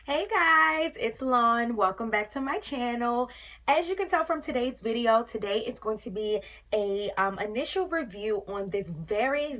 Hey guys, it's Lon. Welcome back to my channel. As you can tell from today's video, today is going to be a initial review on this very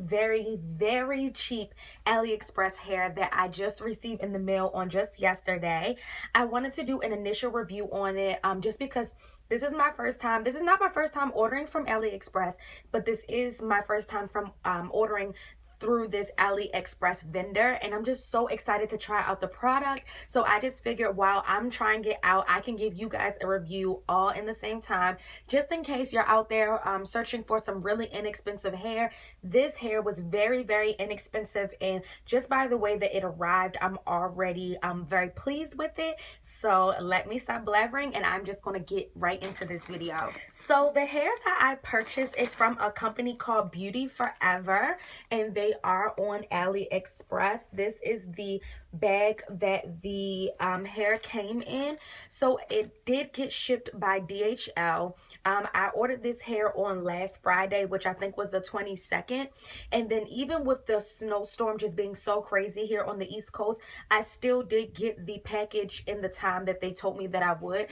cheap AliExpress hair that I just received in the mail on just yesterday. I wanted to do an initial review on it just because this is my first time. This is not my first time ordering from AliExpress, but this is my first time from ordering through this AliExpress vendor, and I'm just so excited to try out the product. So I just figured while I'm trying it out, I can give you guys a review all in the same time, just in case you're out there searching for some really inexpensive hair. This hair was very inexpensive, and just by the way that it arrived, I'm already very pleased with it. So let me stop blabbering and I'm just gonna get right into this video. So the hair that I purchased is from a company called Beauty Forever, and they are on AliExpress. This is the bag that the hair came in. So it did get shipped by DHL. I ordered this hair on last Friday, which I think was the 22nd. And then even with the snowstorm just being so crazy here on the East Coast, I still did get the package in the time that they told me that I would.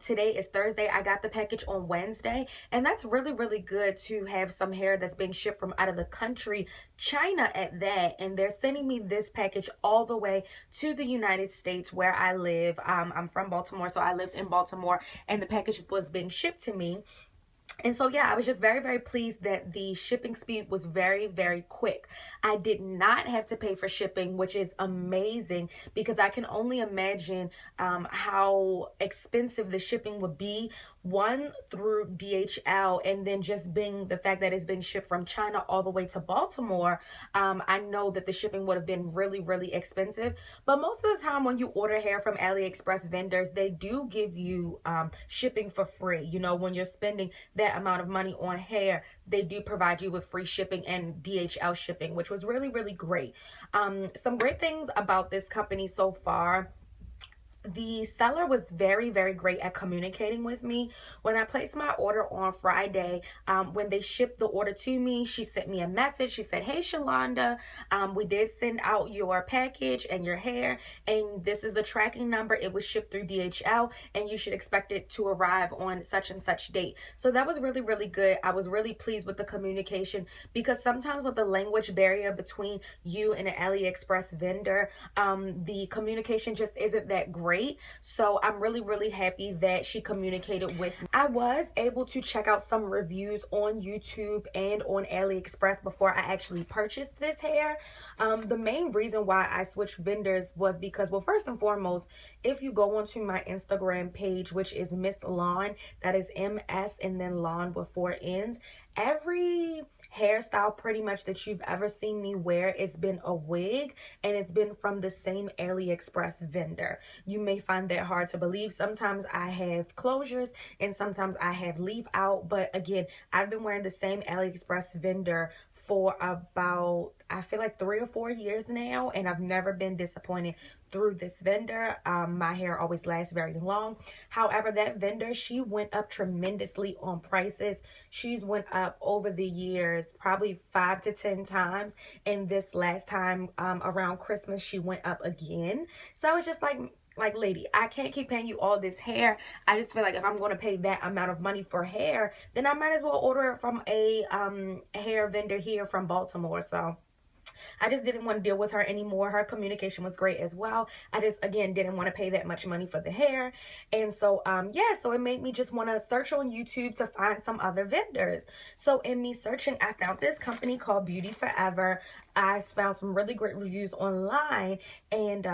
Today is Thursday. I got the package on Wednesday, and that's really good to have some hair that's being shipped from out of the country, China at that, and they're sending me this package all the way to the United States where I live. I'm from Baltimore, so I lived in Baltimore, and the package was being shipped to me. And so yeah, I was just very pleased that the shipping speed was very quick. I did not have to pay for shipping, which is amazing, because I can only imagine how expensive the shipping would be, one through DHL, and then just being the fact that it's being shipped from China all the way to Baltimore. I know that the shipping would have been really expensive, but most of the time when you order hair from AliExpress vendors, they do give you shipping for free. You know, when you're spending that amount of money on hair, they do provide you with free shipping and DHL shipping, which was really great. Some great things about this company so far: the seller was very great at communicating with me. When I placed my order on Friday, when they shipped the order to me, she sent me a message. She said, "Hey Shalonda, we did send out your package and your hair, and this is the tracking number. It was shipped through DHL, and you should expect it to arrive on such and such date." So that was really good. I was really pleased with the communication, because sometimes with the language barrier between you and an AliExpress vendor, the communication just isn't that great. So I'm really happy that she communicated with me. I was able to check out some reviews on YouTube and on AliExpress before I actually purchased this hair. The main reason why I switched vendors was because, well, first and foremost, if you go onto my Instagram page, which is Miss Lawn, that is MS and then Lawn with 4 N's, every hairstyle pretty much that you've ever seen me wear, it's been a wig, and it's been from the same AliExpress vendor. You may find that hard to believe. Sometimes I have closures and sometimes I have leave out, but again, I've been wearing the same AliExpress vendor for about, I feel like 3 or 4 years now, and I've never been disappointed through this vendor. My hair always lasts very long. However, that vendor, she went up tremendously on prices. She's went up over the years probably 5 to 10 times, and this last time around Christmas, she went up again. So I was just like, lady, I can't keep paying you all this hair. I just feel like if I'm going to pay that amount of money for hair, then I might as well order it from a hair vendor here from Baltimore. So I just didn't want to deal with her anymore. Her communication was great as well. I just, again, didn't want to pay that much money for the hair. And so, yeah, so it made me just want to search on YouTube to find some other vendors. So in me searching, I found this company called Beauty Forever. I found some really great reviews online, and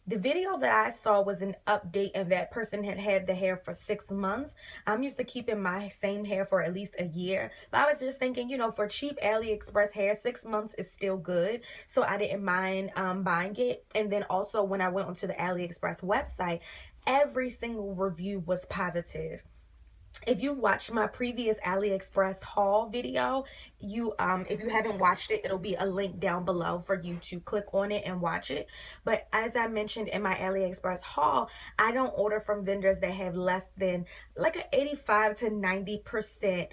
the video that I saw was an update, and that person had had the hair for 6 months. I'm used to keeping my same hair for at least a year, but I was just thinking, you know, for cheap AliExpress hair, 6 months is still good. So I didn't mind buying it. And then also when I went onto the AliExpress website, every single review was positive. If you watched my previous AliExpress haul video, you if you haven't watched it, it'll be a link down below for you to click on it and watch it. But as I mentioned in my AliExpress haul, I don't order from vendors that have less than like a 85 to 90%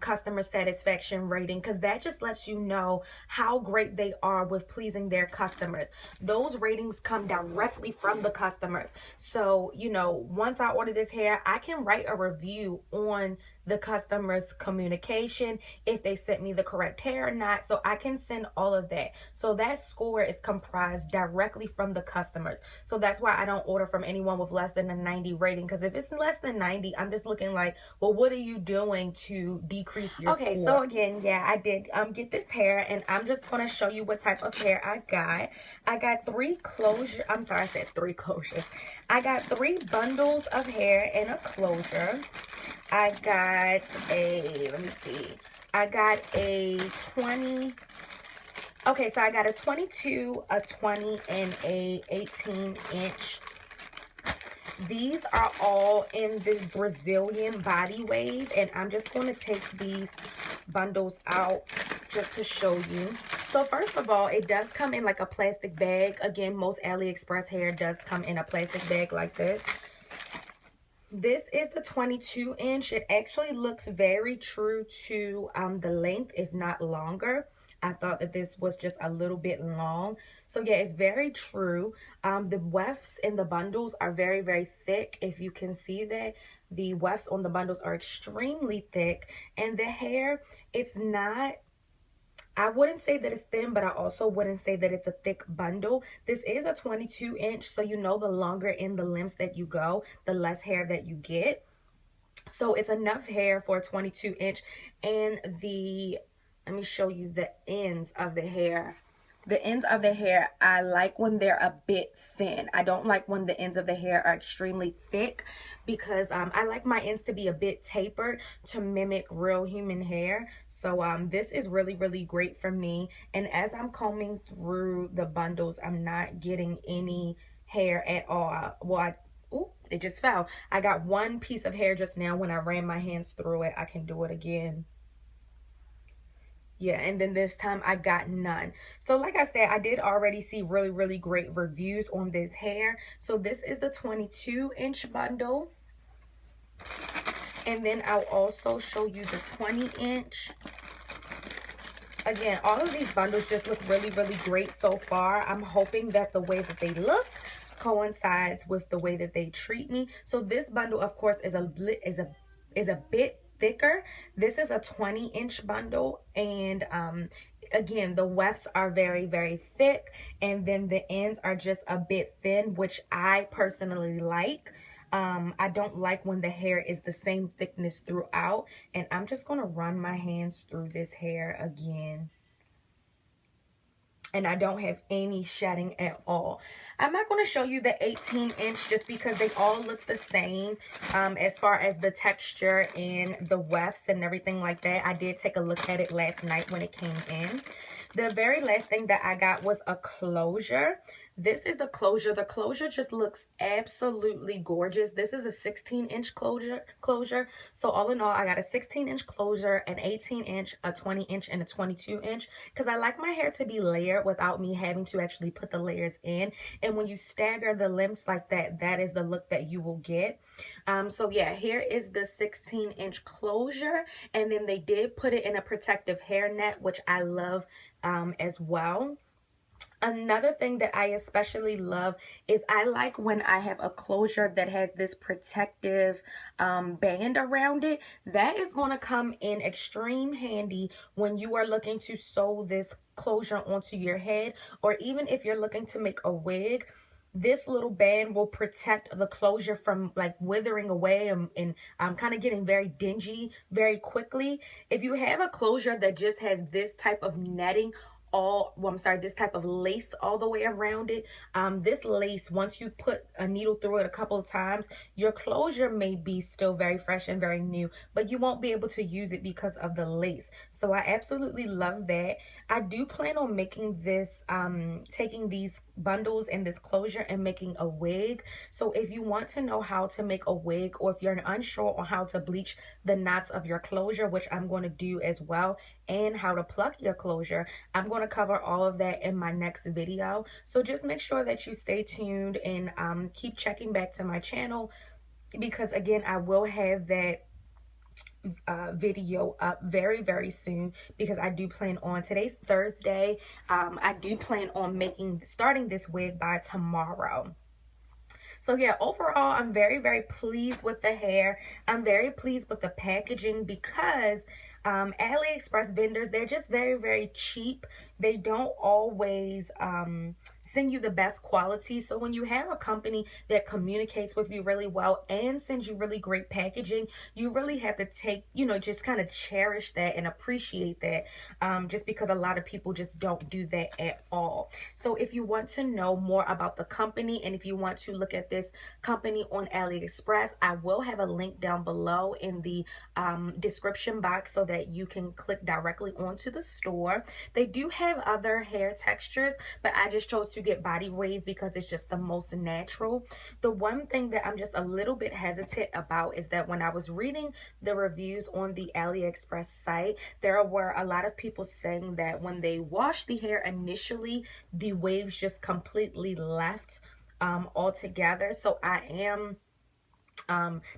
customer satisfaction rating, because that just lets you know how great they are with pleasing their customers. Those ratings come directly from the customers. So, you know, once I order this hair, I can write a review on the customer's communication, if they sent me the correct hair or not. So I can send all of that. So that score is comprised directly from the customers. So that's why I don't order from anyone with less than a 90 rating, because if it's less than 90, I'm just looking like, well, what are you doing to decrease your score? Okay, so again, yeah, I did get this hair, and I'm just going to show you what type of hair I got. I got three closure. I'm sorry, I said three closures. I got 3 bundles of hair in a closure. I got a, let me see, I got a 20, okay, so I got a 22, a 20, and a 18-inch. These are all in this Brazilian body wave, and I'm just going to take these bundles out just to show you. So first of all, it does come in like a plastic bag. Again, most AliExpress hair does come in a plastic bag like this. This is the 22-inch. It actually looks very true to the length, if not longer. I thought that this was just a little bit long. So yeah, it's very true. The wefts in the bundles are very, very thick. If you can see that, the wefts on the bundles are extremely thick. And the hair, it's not, I wouldn't say that it's thin, but I also wouldn't say that it's a thick bundle. This is a 22-inch, so you know the longer in the limbs that you go, the less hair that you get. So it's enough hair for a 22-inch. And let me show you the ends of the hair. The ends of the hair, I like when they're a bit thin. I don't like when the ends of the hair are extremely thick, because I like my ends to be a bit tapered to mimic real human hair. So this is really, really great for me. And as I'm combing through the bundles, I'm not getting any hair at all. Well, ooh, it just fell. I got one piece of hair just now when I ran my hands through it. I can do it again. Yeah, and then this time I got none. So like I said, I did already see really, really great reviews on this hair. So this is the 22-inch bundle. And then I'll also show you the 20-inch. Again, all of these bundles just look really, really great so far. I'm hoping that the way that they look coincides with the way that they treat me. So this bundle, of course, is a bit thicker. This is a 20-inch bundle, and again, the wefts are very, very thick, and then the ends are just a bit thin, which I personally like. I don't like when the hair is the same thickness throughout. And I'm just going to run my hands through this hair again. And I don't have any shedding at all. I'm not going to show you the 18-inch just because they all look the same as far as the texture and the wefts and everything like that. I did take a look at it last night when it came in. The very last thing that I got was a closure. This is the closure. The closure just looks absolutely gorgeous. This is a 16-inch closure. So all in all, I got a 16-inch closure, an 18-inch, a 20-inch, and a 22-inch, because I like my hair to be layered without me having to actually put the layers in. And when you stagger the limbs like that, that is the look that you will get. So yeah, here is the 16-inch closure, and then they did put it in a protective hairnet, which I love as well. Another thing that I especially love is I like when I have a closure that has this protective band around it. That is going to come in extreme handy when you are looking to sew this closure onto your head, or even if you're looking to make a wig. This little band will protect the closure from like withering away and kind of getting very dingy very quickly. If you have a closure that just has this type of netting this type of lace all the way around it, this lace, once you put a needle through it a couple of times, your closure may be still very fresh and very new, but you won't be able to use it because of the lace. So I absolutely love that. I do plan on making this, taking these bundles and this closure and making a wig. So if you want to know how to make a wig, or if you're unsure on how to bleach the knots of your closure, which I'm going to do as well, and how to pluck your closure, I'm going to cover all of that in my next video. So just make sure that you stay tuned and keep checking back to my channel, because again, I will have that video up very soon, because I do plan on, today's Thursday, I do plan on starting this wig by tomorrow. So yeah, overall, I'm very pleased with the hair. I'm very pleased with the packaging, because AliExpress vendors, they're just very cheap. They don't always send you the best quality. So when you have a company that communicates with you really well and sends you really great packaging, you really have to take, just kind of cherish that and appreciate that, just because a lot of people just don't do that at all. So if you want to know more about the company, and if you want to look at this company on AliExpress, I will have a link down below in the description box, so that you can click directly onto the store. They do have other hair textures, but I just chose to get body wave because it's just the most natural. The one thing that I'm just a little bit hesitant about is that when I was reading the reviews on the AliExpress site, there were a lot of people saying that when they wash the hair initially, the waves just completely left altogether. So I am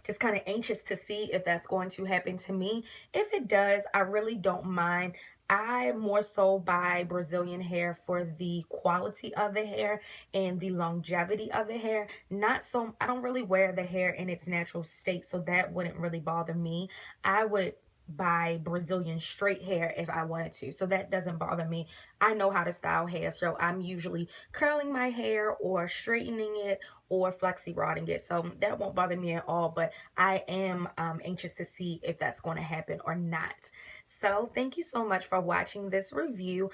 just kind of anxious to see if that's going to happen to me. If it does, I really don't mind. I more so buy Brazilian hair for the quality of the hair and the longevity of the hair. Not so, I don't really wear the hair in its natural state, so that wouldn't really bother me. I would buy Brazilian straight hair if I wanted to, so that doesn't bother me. I know how to style hair, so I'm usually curling my hair or straightening it or flexi rodding it, so that won't bother me at all. But I am anxious to see if that's going to happen or not. So thank you so much for watching this review.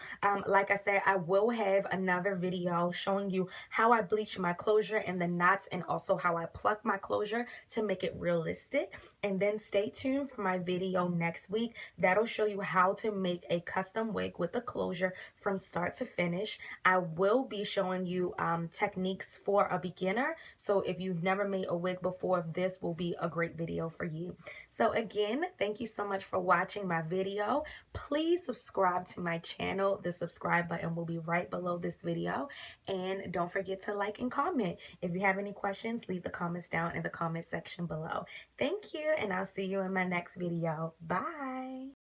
Like I said, I will have another video showing you how I bleach my closure and the knots, and also how I pluck my closure to make it realistic. And then stay tuned for my video next week. That'll show you how to make a custom wig with the closure from start to finish. I will be showing you techniques for a beginner. So if you've never made a wig before, this will be a great video for you. So again, thank you so much for watching my video. Please subscribe to my channel. The subscribe button will be right below this video. And don't forget to like and comment. If you have any questions, leave the comments down in the comment section below. Thank you, and I'll see you in my next video. Bye.